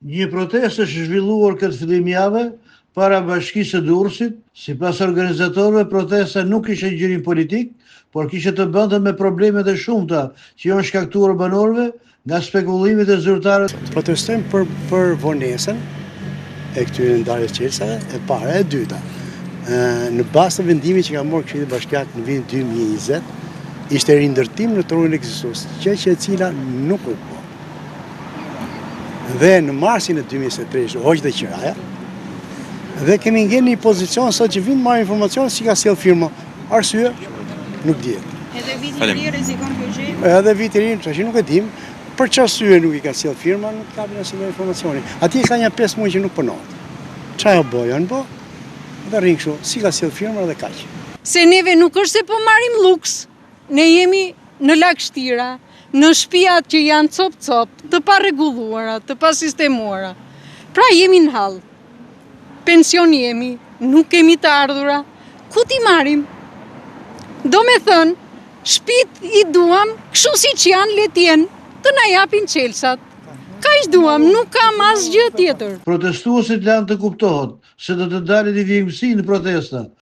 Një protestë është zhvilluar këtë fillim jave para Bashkisë së Durrësit. Sipas organizatorëve, protesta nuk kishte gjyrim politik, por kishte të bënte me problemet e shumta që janë shkaktuar banorëve nga spekullimet e zyrtarëve. Protestojmë për vonesën e këtyre ndarjes qelsave, e para. E dyta, në bazë të vendimit që ka marrë Këshilli Bashkiak në vitin 2020, ishte rindërtim në trurin ekzistues, që e cila nuk u bë. Dhe në marsin e 2023 hoq dhe qiraja, dhe kemi ngel një pozicion sot që vinë marrë informacion si ka sjell firma. Arsye nuk dihet. Edhe viti i ri rrezikon kjo gjë? Edhe viti i ri, tash nuk e dim, për çfarë nuk i ka sjell firma, nuk kapim asnjë informacioni. Atje ka një 5 muaj që nuk punohet. Çfarë bojën bë? Dhe rrin kështu, si ka sjell firma dhe kaq. Se neve nuk është se po marrim luks, ne jemi në lagështira, në shtëpiat që janë cop-cop, të parregulluara, të pasistemuara. Pra jemi në hall. Pension jemi, nuk kemi të ardhura. Ku t'i marrim? Do me thënë, shtëpit i duam, kështu siç janë le t'jenë, të na japin çelsat. Kaq duam, nuk kam asgjë tjetër. Protestuesit lanë të kuptohet se do të dalin i vjekësi në protesta.